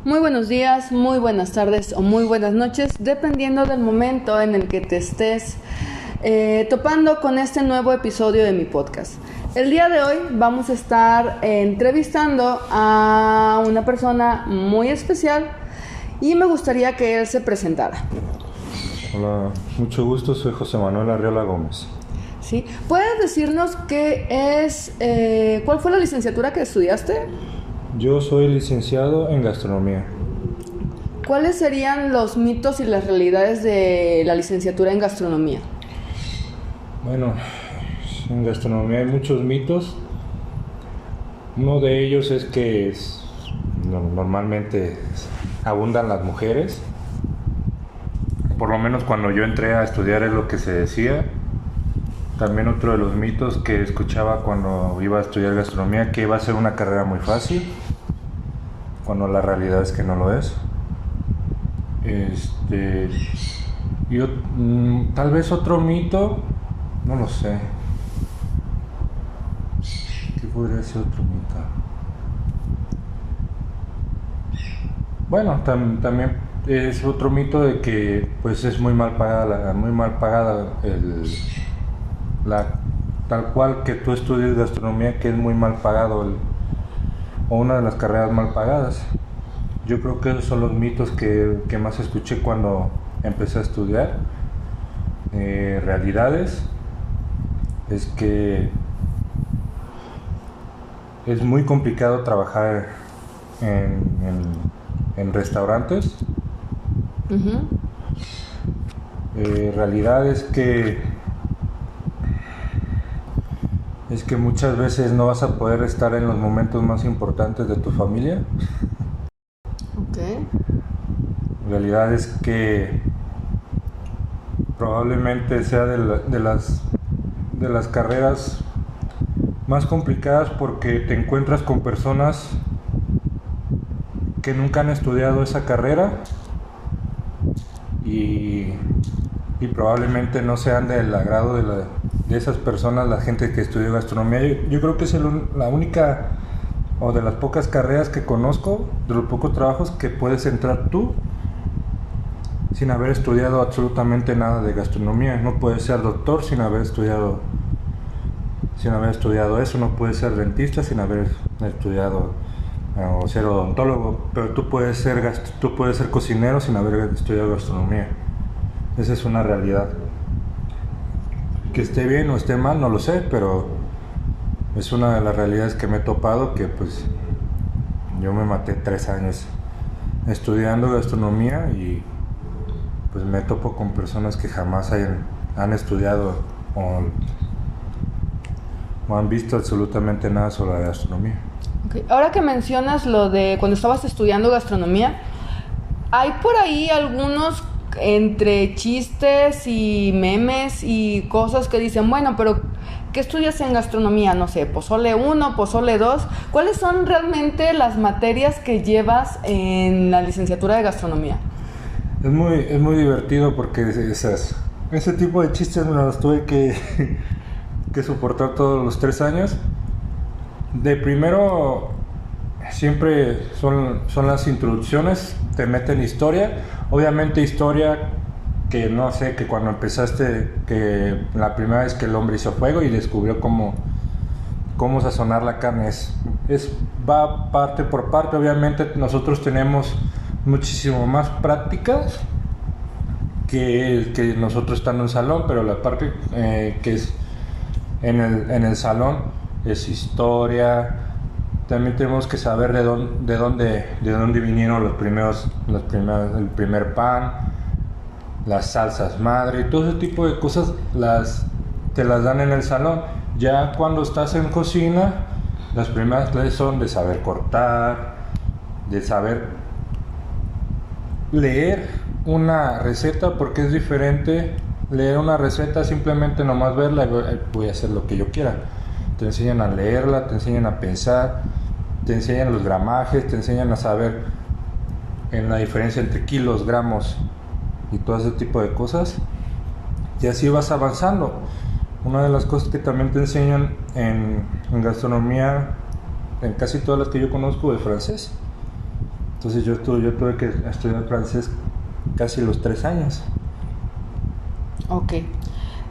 Muy buenos días, muy buenas tardes o muy buenas noches, dependiendo del momento en el que te estés topando con este nuevo episodio de mi podcast. El día de hoy vamos a estar entrevistando a una persona muy especial y me gustaría que él se presentara. Hola, mucho gusto, soy José Manuel Arriola Gómez. ¿Sí? ¿Puedes decirnos cuál fue la licenciatura que estudiaste? Yo soy licenciado en gastronomía. ¿Cuáles serían los mitos y las realidades de la licenciatura en gastronomía? Bueno, en gastronomía hay muchos mitos. Uno de ellos es que normalmente abundan las mujeres. Por lo menos cuando yo entré a estudiar es lo que se decía. También otro de los mitos que escuchaba cuando iba a estudiar gastronomía, que iba a ser una carrera muy fácil, cuando la realidad es que no lo es. Tal vez otro mito, no lo sé. ¿Qué podría ser otro mito? Bueno, también es otro mito de que pues es muy mal pagada tal cual que tú estudies gastronomía, que es muy mal pagado o una de las carreras mal pagadas. Yo creo que esos son los mitos que más escuché cuando empecé a estudiar. Realidades es que es muy complicado trabajar en restaurantes. Uh-huh. Realidad es que muchas veces no vas a poder estar en los momentos más importantes de tu familia. Okay. Realidad es que probablemente sea de las carreras más complicadas porque te encuentras con personas que nunca han estudiado esa carrera y probablemente no sean del agrado de esas personas, la gente que estudió gastronomía. Yo creo que es la única o de las pocas carreras que conozco, de los pocos trabajos que puedes entrar tú sin haber estudiado absolutamente nada de gastronomía. No puedes ser doctor sin haber estudiado eso, no puedes ser dentista sin haber estudiado o ser odontólogo, pero tú puedes ser cocinero sin haber estudiado gastronomía. Esa es una realidad. Que esté bien o esté mal, no lo sé, pero es una de las realidades que me he topado, que pues yo me maté 3 años estudiando gastronomía y pues me topo con personas que jamás han estudiado o han visto absolutamente nada sobre la gastronomía. Okay. Ahora que mencionas lo de cuando estabas estudiando gastronomía, hay por ahí algunos entre chistes y memes y cosas que dicen, bueno, pero ¿qué estudias en gastronomía? No sé, pozole 1, pozole 2. ¿Cuáles son realmente las materias que llevas en la licenciatura de gastronomía? Es muy divertido porque ese tipo de chistes me los tuve que soportar todos los 3 años. De primero, siempre son las introducciones, te meten historia. Obviamente historia que no sé, que cuando empezaste, que la primera vez que el hombre hizo fuego y descubrió cómo sazonar la carne, va parte por parte. Obviamente nosotros tenemos muchísimo más prácticas que nosotros estando en el salón, pero la parte que es en el salón es historia. También tenemos que saber de dónde vinieron el primer pan, las salsas madre, todo ese tipo de cosas te las dan en el salón. Ya cuando estás en cocina, las primeras clases son de saber cortar, de saber leer una receta, porque es diferente leer una receta simplemente nomás verla y voy a hacer lo que yo quiera. Te enseñan a leerla, te enseñan a pensar, te enseñan los gramajes, te enseñan a saber en la diferencia entre kilos, gramos y todo ese tipo de cosas, y así vas avanzando. Una de las cosas que también te enseñan en gastronomía, en casi todas las que yo conozco, es francés. Entonces yo tuve que estudiar francés casi los 3 años. Ok.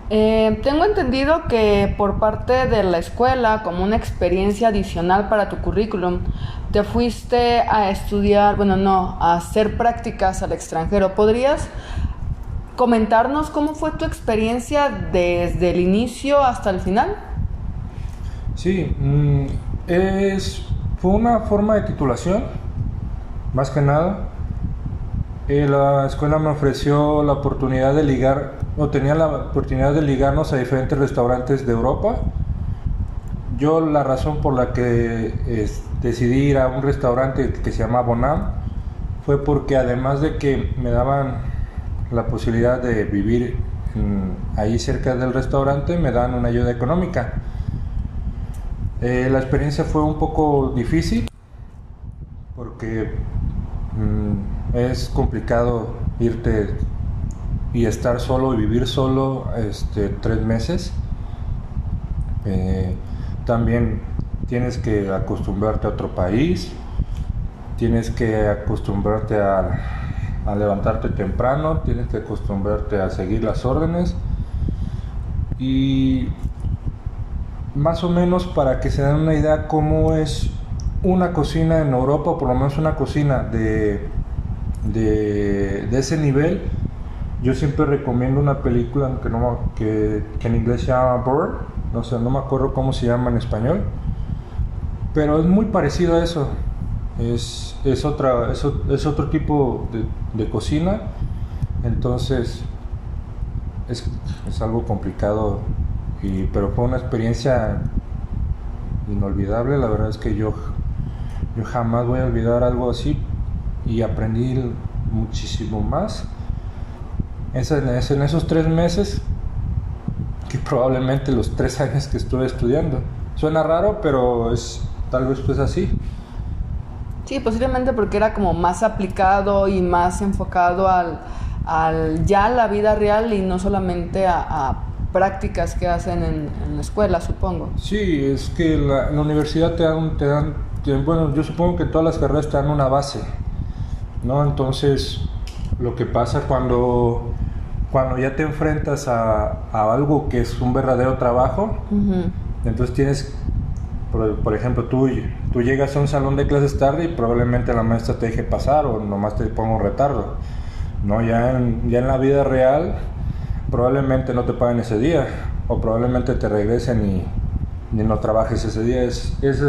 Tengo entendido que por parte de la escuela, como una experiencia adicional para tu currículum, te fuiste a estudiar, bueno, no, a hacer prácticas al extranjero. ¿Podrías comentarnos cómo fue tu experiencia desde el inicio hasta el final? Sí, fue una forma de titulación, más que nada. La escuela me ofreció la oportunidad de ligar, o tenía la oportunidad de ligarnos a diferentes restaurantes de Europa. Yo la razón por la que decidí ir a un restaurante que se llama Bonham fue porque además de que me daban la posibilidad de vivir ahí cerca del restaurante, me dan una ayuda económica. La experiencia fue un poco difícil porque es complicado irte y estar solo y vivir solo 3 meses. También tienes que acostumbrarte a otro país, tienes que acostumbrarte a levantarte temprano, tienes que acostumbrarte a seguir las órdenes y más o menos para que se den una idea cómo es una cocina en Europa, por lo menos una cocina de ese nivel. Yo siempre recomiendo una película que en inglés se llama Bird, no sé, no me acuerdo cómo se llama en español, pero es muy parecido a eso. Es otro tipo de cocina, entonces es algo complicado, pero fue una experiencia inolvidable. La verdad es que yo jamás voy a olvidar algo así y aprendí muchísimo más en esos 3 meses que probablemente los 3 años que estuve estudiando. Suena raro, pero tal vez pues así. Sí, posiblemente porque era como más aplicado y más enfocado al ya la vida real y no solamente a prácticas que hacen en la escuela, supongo. Sí, es que la universidad te dan, bueno, yo supongo que todas las carreras te dan una base, ¿no? Entonces, lo que pasa cuando ya te enfrentas a algo que es un verdadero trabajo, entonces tienes, por ejemplo, tú llegas a un salón de clases tarde y probablemente la maestra te deje pasar o nomás te ponga un retardo, ¿no? Ya en la vida real probablemente no te paguen ese día o probablemente te regresen y no trabajes ese día. Eso es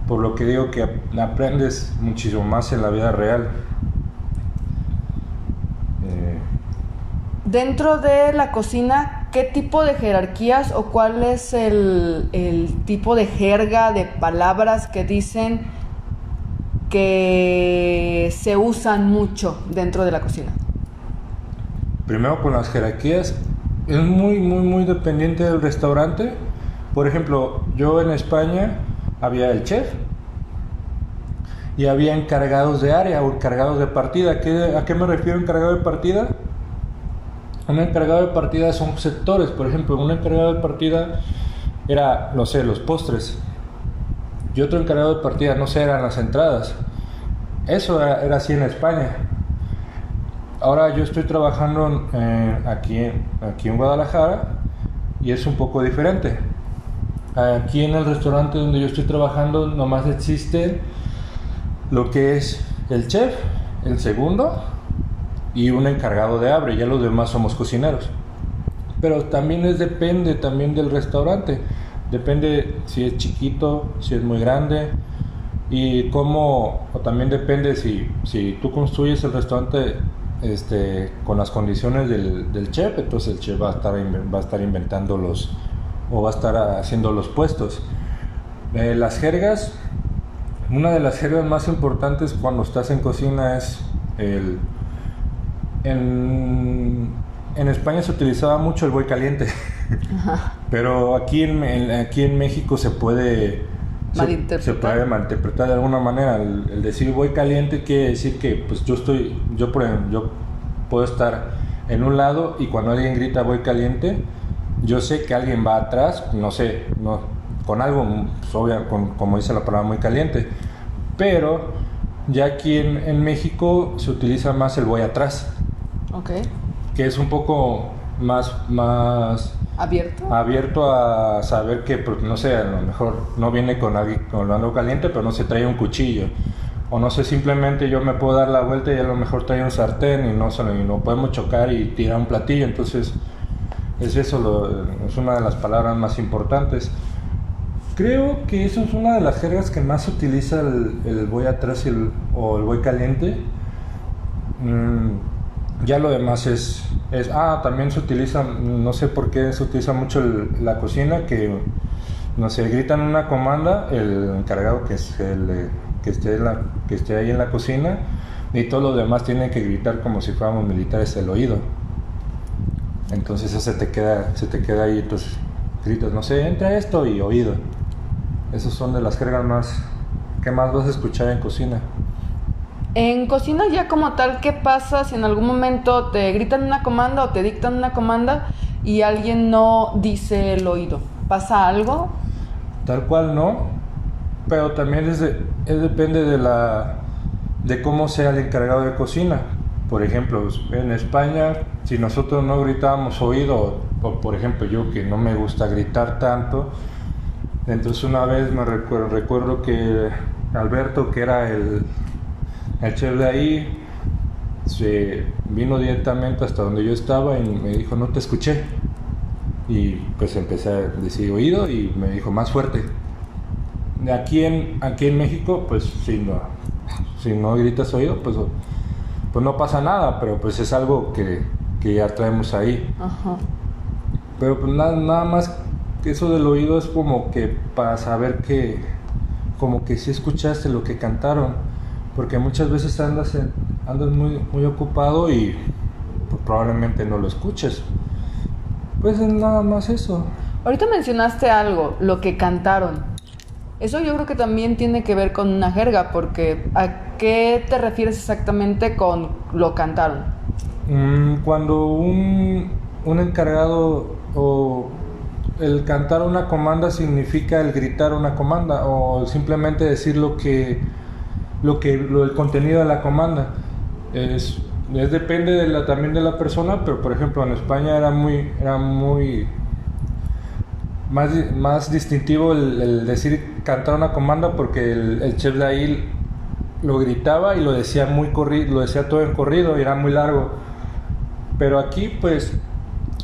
por lo que digo que aprendes muchísimo más en la vida real. Dentro de la cocina, ¿qué tipo de jerarquías o cuál es el tipo de jerga de palabras que dicen que se usan mucho dentro de la cocina? Primero, con las jerarquías, es muy, muy, muy dependiente del restaurante. Por ejemplo, yo en España había el chef y había encargados de área o encargados de partida. ¿A qué me refiero encargado de partida? Un encargado de partida son sectores. Por ejemplo, un encargado de partida era, no sé, los postres, y otro encargado de partida, no sé, eran las entradas. Eso era así en España. Ahora yo estoy trabajando aquí en Guadalajara y es un poco diferente. Aquí en el restaurante donde yo estoy trabajando nomás existe lo que es el chef, el segundo y un encargado de abre. Ya los demás somos cocineros. Pero también depende también del restaurante. Depende si es chiquito, si es muy grande y cómo, o también depende si tú construyes el restaurante con las condiciones del chef, entonces el chef va a estar inventando o va a estar haciendo los puestos. Las jergas, una de las jergas más importantes cuando estás en cocina es en España se utilizaba mucho el buey caliente. Pero aquí en México se puede malinterpretar de alguna manera. El decir buey caliente quiere decir que pues yo puedo estar en un lado y cuando alguien grita buey caliente, yo sé que alguien va atrás, no sé, con algo, pues, como dice la palabra muy caliente, pero Ya aquí en México se utiliza más el voy atrás, Ok. que es un poco más ¿Abierto? abierto a saber que, porque no sé, a lo mejor no viene con algo caliente, pero no se trae un cuchillo. O no sé, simplemente yo me puedo dar la vuelta y a lo mejor trae un sartén y no podemos chocar y tirar un platillo. Entonces, es eso, es una de las palabras más importantes. Creo que eso es una de las jergas que más se utiliza el voy atrás o el voy caliente. Ya lo demás también se utiliza, no sé por qué se utiliza mucho la cocina, que no sé, gritan una comanda, el encargado que esté ahí en la cocina, y todos los demás tienen que gritar como si fuéramos militares el oído. Entonces eso se te queda ahí tus gritos, no sé, entra esto y oído. Esos son de las jergas que más vas a escuchar en cocina. En cocina ya como tal, ¿qué pasa si en algún momento te gritan una comanda o te dictan una comanda y alguien no dice el oído? ¿Pasa algo? Tal cual no, pero también depende de cómo sea el encargado de cocina. Por ejemplo, en España, si nosotros no gritábamos oído, o por ejemplo yo que no me gusta gritar tanto, entonces una vez recuerdo que Alberto, que era el chef de ahí, se vino directamente hasta donde yo estaba y me dijo, no te escuché. Y pues empecé a decir oído y me dijo, más fuerte. Aquí en México, pues si no gritas oído, pues no pasa nada, pero pues es algo que ya traemos ahí. Ajá. Pero pues nada más que eso del oído es como que para saber como que sí escuchaste lo que cantaron, porque muchas veces andas muy, muy ocupado y pues, probablemente no lo escuches. Pues es nada más eso. Ahorita mencionaste algo, lo que cantaron. Eso yo creo que también tiene que ver con una jerga, porque ¿a qué te refieres exactamente con lo cantaron? Cuando un encargado o el cantar una comanda significa el gritar una comanda o simplemente decir el contenido de la comanda. Depende también de la persona, pero por ejemplo en España era muy más distintivo el decir cantar una comanda, porque el chef de ahí lo gritaba y lo decía lo decía todo en corrido y era muy largo. Pero aquí pues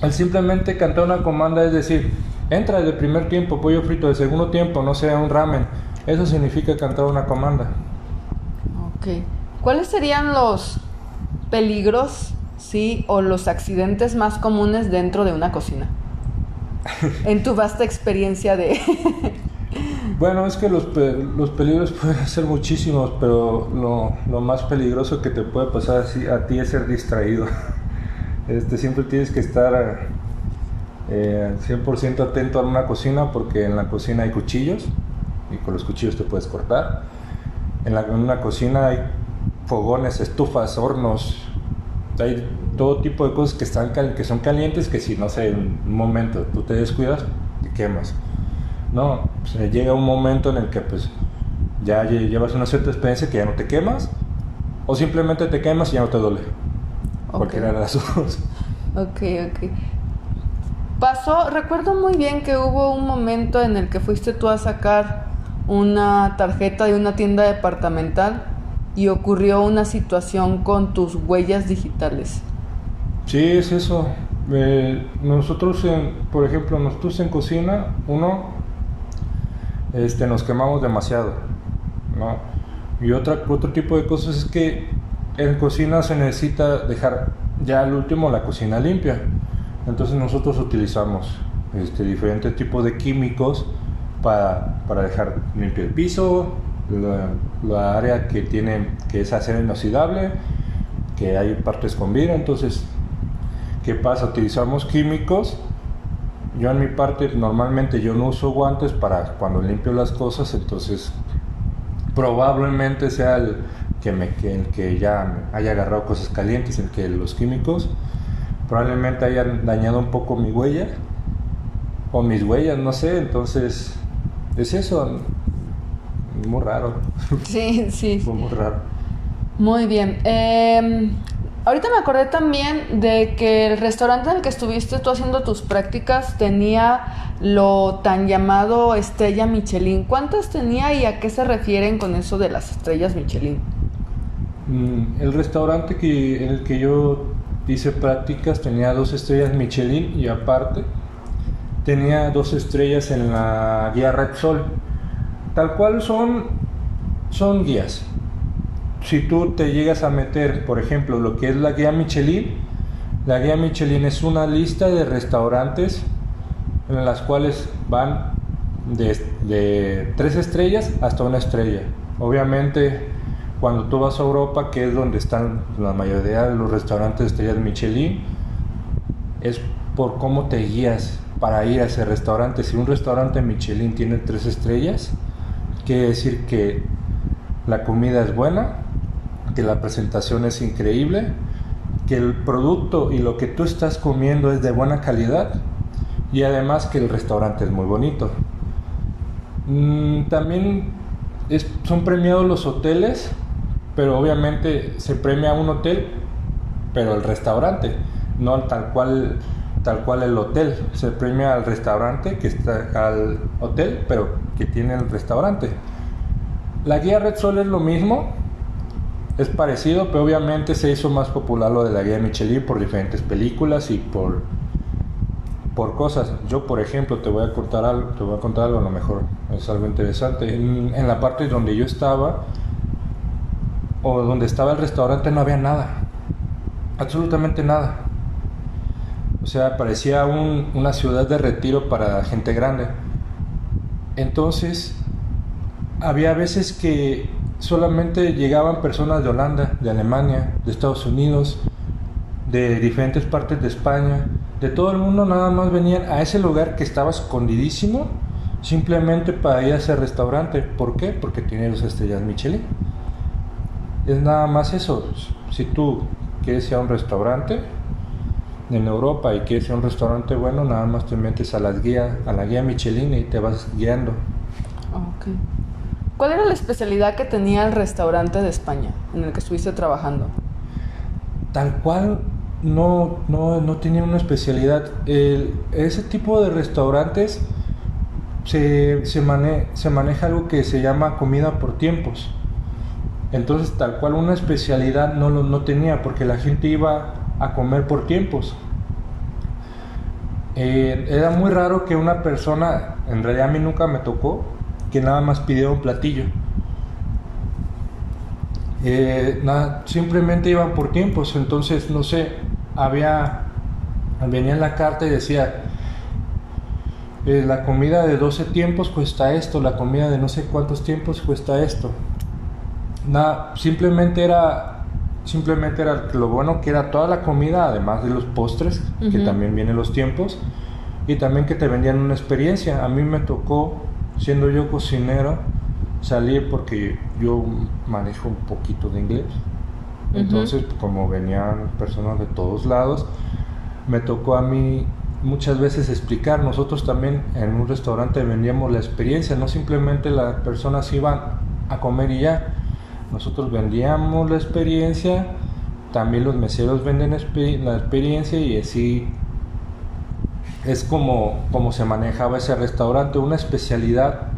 el simplemente cantar una comanda es decir, entra de primer tiempo pollo frito, de segundo tiempo no sé, un ramen. Eso significa cantar una comanda. Ok. ¿Cuáles serían los peligros, sí, o los accidentes más comunes dentro de una cocina? En tu vasta experiencia de... Bueno, es que los peligros pueden ser muchísimos, pero lo más peligroso que te puede pasar a ti es ser distraído. Siempre tienes que estar 100% atento a una cocina, porque en la cocina hay cuchillos y con los cuchillos te puedes cortar. En una cocina hay fogones, estufas, hornos, hay todo tipo de cosas que son calientes, que si no sé, en un momento tú te descuidas, te quemas. No, pues, llega un momento en el que pues ya llevas una cierta experiencia que ya no te quemas, o simplemente te quemas y ya no te duele. Okay. Cualquiera de las dos. Ok. Recuerdo muy bien que hubo un momento en el que fuiste tú a sacar una tarjeta de una tienda departamental y ocurrió una situación con tus huellas digitales. Sí, es eso. Nosotros, por ejemplo, nosotros en cocina, nos quemamos demasiado, ¿no? Y otro tipo de cosas es que en cocina se necesita dejar ya al último la cocina limpia. Entonces nosotros utilizamos diferentes tipos de químicos para dejar limpio el piso, la área que es acero inoxidable, que hay partes con vidrio. Entonces, ¿qué pasa? Utilizamos químicos. Yo en mi parte normalmente yo no uso guantes para cuando limpio las cosas, entonces probablemente sea el que ya haya agarrado cosas calientes, el que los químicos probablemente hayan dañado un poco mi huella o mis huellas, no sé. Entonces es eso, muy raro. Sí. Fue muy raro. Muy bien. Ahorita me acordé también de que el restaurante en el que estuviste tú haciendo tus prácticas tenía lo tan llamado estrella Michelin. ¿Cuántas tenía y a qué se refieren con eso de las estrellas Michelin? El restaurante en el que yo hice prácticas tenía 2 estrellas Michelin y aparte tenía 2 estrellas en la guía Repsol. Tal cual son guías. Si tú te llegas a meter, por ejemplo, lo que es la guía Michelin es una lista de restaurantes en las cuales van de 3 estrellas hasta 1 estrella. Obviamente, cuando tú vas a Europa, que es donde están la mayoría de los restaurantes de estrellas Michelin, es por cómo te guías para ir a ese restaurante. Si un restaurante Michelin tiene 3 estrellas, quiere decir que la comida es buena, que la presentación es increíble, que el producto y lo que tú estás comiendo es de buena calidad y además que el restaurante es muy bonito. También son premiados los hoteles, pero obviamente se premia un hotel, pero el restaurante, no tal cual el hotel. Se premia al restaurante que está al hotel, pero que tiene el restaurante. La guía Red Sol es lo mismo, es parecido, pero obviamente se hizo más popular lo de la guía Michelin por diferentes películas y por cosas. Yo, por ejemplo, te voy a contar algo, a lo mejor es algo interesante. En la parte donde yo estaba, o donde estaba el restaurante, no había nada, absolutamente nada. O sea, parecía una ciudad de retiro para gente grande. Entonces, había veces que solamente llegaban personas de Holanda, de Alemania, de Estados Unidos, de diferentes partes de España, de todo el mundo. Nada más venían a ese lugar que estaba escondidísimo, simplemente para ir a ese restaurante. ¿Por qué? Porque tiene 2 estrellas Michelin. Es nada más eso. Si tú quieres ir a un restaurante en Europa y quieres ir a un restaurante bueno, nada más te metes a la guía Michelin y te vas guiando. Okay. ¿Cuál era la especialidad que tenía el restaurante de España en el que estuviste trabajando? Tal cual no tenía una especialidad. Ese tipo de restaurantes se maneja algo que se llama comida por tiempos. Entonces, tal cual una especialidad no tenía, porque la gente iba a comer por tiempos. Era muy raro que una persona, en realidad a mí nunca me tocó, que nada más pidiera un platillo. Simplemente iban por tiempos. Entonces, no sé, venía en la carta y decía, la comida de 12 tiempos cuesta esto, la comida de no sé cuántos tiempos cuesta esto. Simplemente era lo bueno, que era toda la comida, además de los postres, que también vienen los tiempos, y también que te vendían una experiencia. A mí me tocó, siendo yo cocinero, salir, porque yo manejo un poquito de inglés. Entonces, como venían personas de todos lados, me tocó a mí muchas veces explicar. Nosotros también en un restaurante vendíamos la experiencia, no simplemente las personas iban a comer y ya. Nosotros vendíamos la experiencia, también los meseros venden la experiencia, y así es como se manejaba ese restaurante. Una especialidad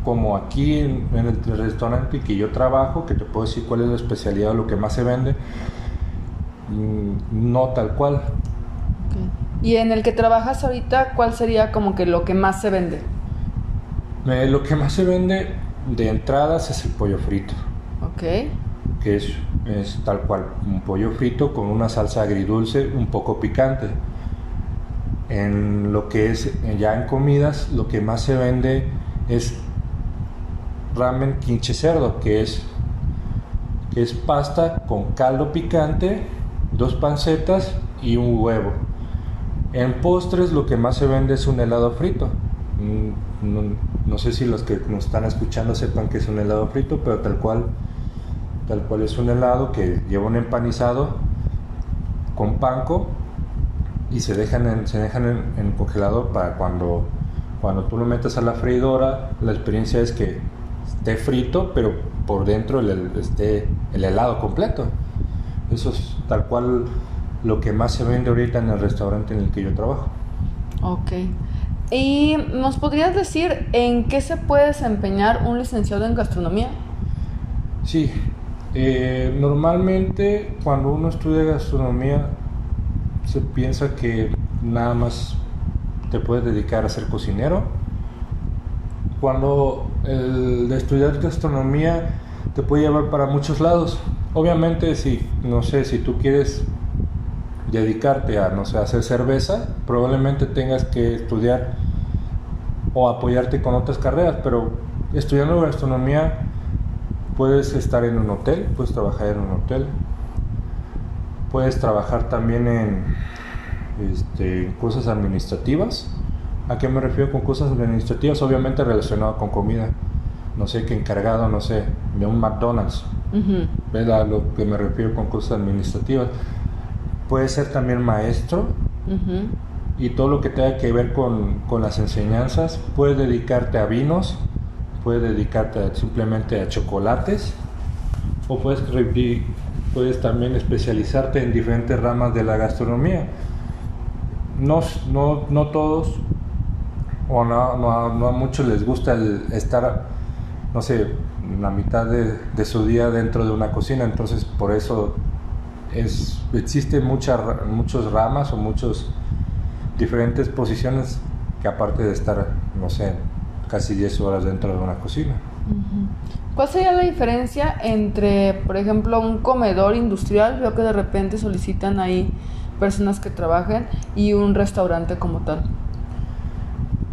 como aquí en el restaurante que yo trabajo, que te puedo decir cuál es la especialidad o lo que más se vende, no tal cual. Okay. ¿Y en el que trabajas ahorita, cuál sería como que lo que más se vende? Lo que más se vende de entradas es el pollo frito. Okay. Que es tal cual, un pollo frito con una salsa agridulce un poco picante. En lo que es ya en comidas, lo que más se vende es ramen quinche cerdo, que es pasta con caldo picante, 2 pancetas y un huevo. En postres lo que más se vende es un helado frito. No sé si los que nos están escuchando sepan que es un helado frito, pero tal cual es un helado que lleva un empanizado con panko y se dejan en congelador para cuando tú lo metas a la freidora. La experiencia es que esté frito, pero por dentro esté el helado completo. Eso es tal cual lo que más se vende ahorita en el restaurante en el que yo trabajo. Ok. ¿Y nos podrías decir en qué se puede desempeñar un licenciado en gastronomía? Sí, normalmente cuando uno estudia gastronomía se piensa que nada más te puedes dedicar a ser cocinero. Cuando el de estudiar gastronomía te puede llevar para muchos lados. Obviamente, si no sé, si tú quieres dedicarte a, no sé, a hacer cerveza, probablemente tengas que estudiar o apoyarte con otras carreras, pero estudiando gastronomía puedes estar en un hotel, puedes trabajar en un hotel, puedes trabajar también en cosas administrativas. ¿A qué me refiero con cosas administrativas? Obviamente relacionado con comida. No sé, que encargado, no sé, de un McDonald's. Uh-huh. ¿Ves a lo que me refiero con cosas administrativas? Puedes ser también maestro. Uh-huh. Y todo lo que tenga que ver con las enseñanzas. Puedes dedicarte a vinos, puedes dedicarte simplemente a chocolates, o puedes también especializarte en diferentes ramas de la gastronomía. No todos, o no a muchos les gusta el estar, no sé, la mitad de su día dentro de una cocina. Entonces por eso existen muchas ramas o muchos diferentes posiciones que, aparte de estar, no sé, casi 10 horas dentro de una cocina. Uh-huh. ¿Cuál sería la diferencia entre, por ejemplo, un comedor industrial, veo que de repente solicitan ahí personas que trabajen, y un restaurante como tal?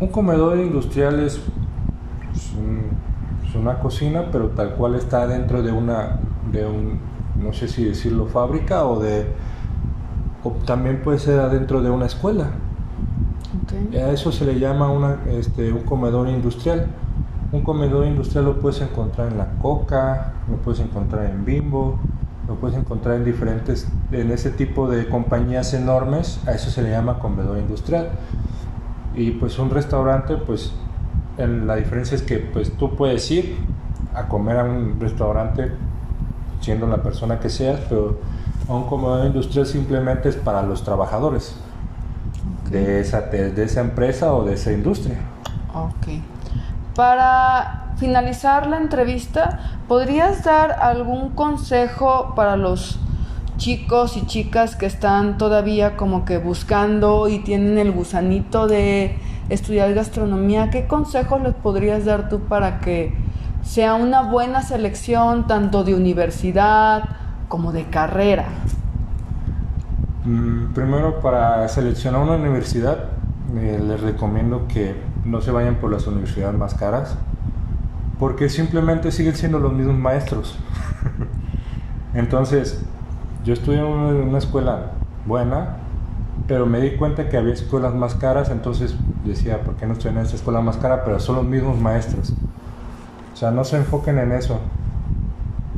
Un comedor industrial es una cocina, pero tal cual está dentro de no sé si decirlo, fábrica, o también puede ser adentro de una escuela. Okay. A eso se le llama un comedor industrial. Un comedor industrial lo puedes encontrar en la Coca, lo puedes encontrar en Bimbo, lo puedes encontrar en ese tipo de compañías enormes. A eso se le llama comedor industrial. Y pues un restaurante, pues la diferencia es que pues tú puedes ir a comer a un restaurante siendo la persona que seas, pero a un comedor industrial simplemente es para los trabajadores. Okay. de esa empresa o de esa industria. Ok. Para finalizar la entrevista, ¿podrías dar algún consejo para los chicos y chicas que están todavía como que buscando y tienen el gusanito de estudiar gastronomía? ¿Qué consejos les podrías dar tú para que sea una buena selección tanto de universidad como de carrera? Primero, para seleccionar una universidad, les recomiendo que no se vayan por las universidades más caras, porque simplemente siguen siendo los mismos maestros. Entonces, yo estudié en una escuela buena, pero me di cuenta que había escuelas más caras. Entonces decía, ¿por qué no estoy en esta escuela más cara? Pero son los mismos maestros. O sea, no se enfoquen en eso.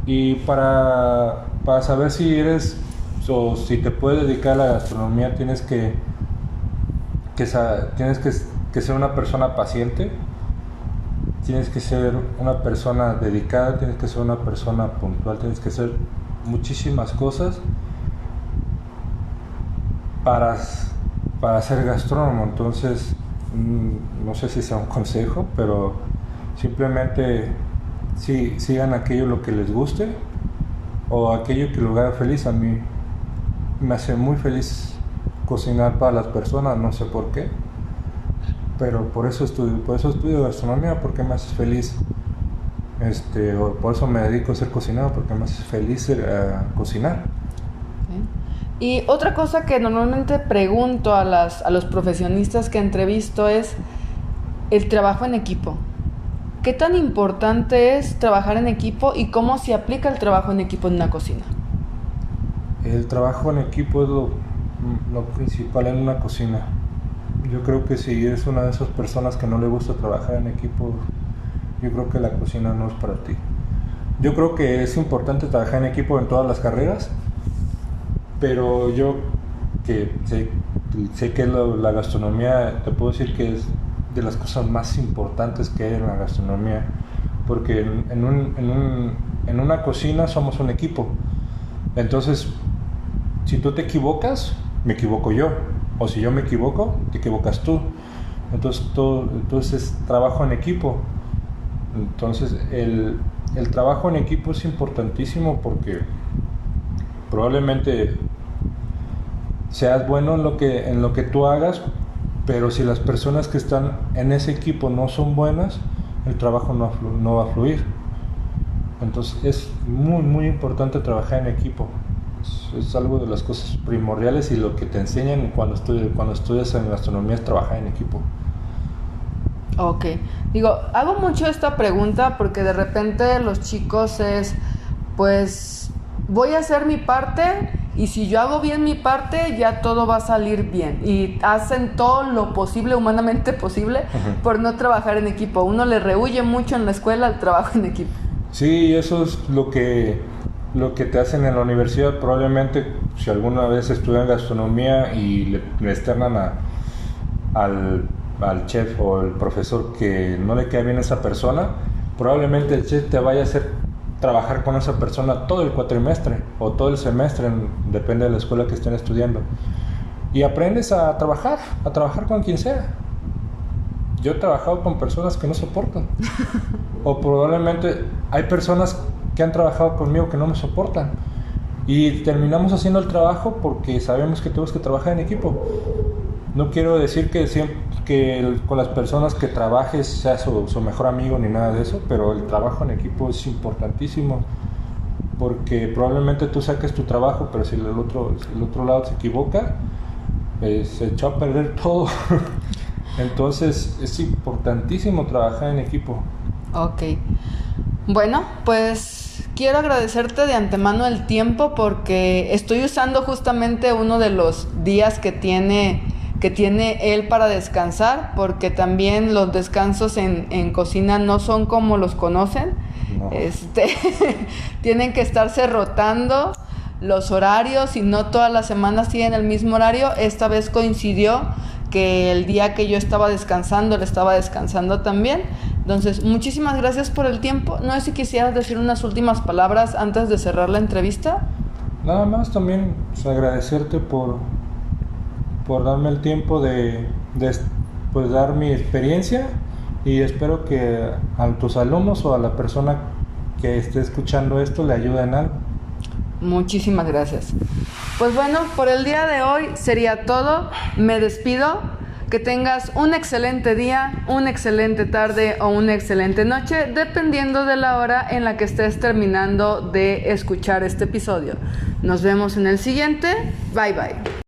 Y para saber si eres o si te puedes dedicar a la gastronomía, tienes que ser una persona paciente, tienes que ser una persona dedicada, tienes que ser una persona puntual, tienes que ser muchísimas cosas para ser gastrónomo. Entonces, no sé si sea un consejo, pero simplemente sigan aquello lo que les guste o aquello que los haga feliz. A mí me hace muy feliz cocinar para las personas, no sé por qué, pero por eso estudio gastronomía, porque me hace feliz. O por eso me dedico a ser cocinero, porque me hace feliz cocinar. Okay. Y otra cosa que normalmente pregunto a los profesionistas que entrevisto es el trabajo en equipo. ¿Qué tan importante es trabajar en equipo y cómo se aplica el trabajo en equipo en una cocina? El trabajo en equipo es lo principal en una cocina. Yo creo que si eres una de esas personas que no le gusta trabajar en equipo, yo creo que la cocina no es para ti. Yo creo que es importante trabajar en equipo en todas las carreras, pero yo que sé que la gastronomía, te puedo decir que es de las cosas más importantes que hay en la gastronomía, porque en una cocina somos un equipo. Entonces, si tú te equivocas, me equivoco yo, o si yo me equivoco, te equivocas tú. Entonces trabajo en equipo. Entonces el trabajo en equipo es importantísimo porque probablemente seas bueno en lo que tú hagas, pero si las personas que están en ese equipo no son buenas, el trabajo no va a fluir. Entonces es muy muy importante trabajar en equipo. Es algo de las cosas primordiales y lo que te enseñan cuando estudias en gastronomía es trabajar en equipo. Ok, digo, hago mucho esta pregunta porque de repente los chicos pues voy a hacer mi parte y si yo hago bien mi parte ya todo va a salir bien y hacen todo lo posible, humanamente posible, por no trabajar en equipo. Uno le rehuye mucho en la escuela el trabajo en equipo. Sí, eso es lo que te hacen en la universidad. Probablemente si alguna vez estudian gastronomía y le externan al chef o el profesor que no le queda bien a esa persona, probablemente el chef te vaya a hacer trabajar con esa persona todo el cuatrimestre o todo el semestre, depende de la escuela que estén estudiando, y aprendes a trabajar con quien sea. Yo he trabajado con personas que no soportan o probablemente hay personas que han trabajado conmigo que no me soportan y terminamos haciendo el trabajo porque sabemos que tenemos que trabajar en equipo. No quiero decir que con las personas que trabajes sea su mejor amigo ni nada de eso, pero el trabajo en equipo es importantísimo porque probablemente tú saques tu trabajo, pero si el otro lado se equivoca, se echó a perder todo. Entonces es importantísimo trabajar en equipo. Ok, bueno, pues quiero agradecerte de antemano el tiempo porque estoy usando justamente uno de los días que tiene él para descansar, porque también los descansos en cocina no son como los conocen. No. Tienen que estarse rotando los horarios y no todas las semanas tienen el mismo horario. Esta vez coincidió que el día que yo estaba descansando, él estaba descansando también. Entonces, muchísimas gracias por el tiempo. No sé si quisieras decir unas últimas palabras antes de cerrar la entrevista. Nada más también agradecerte por darme el tiempo de pues dar mi experiencia y espero que a tus alumnos o a la persona que esté escuchando esto le ayude en algo. Muchísimas gracias. Pues bueno, por el día de hoy sería todo. Me despido. Que tengas un excelente día, una excelente tarde o una excelente noche, dependiendo de la hora en la que estés terminando de escuchar este episodio. Nos vemos en el siguiente. Bye bye.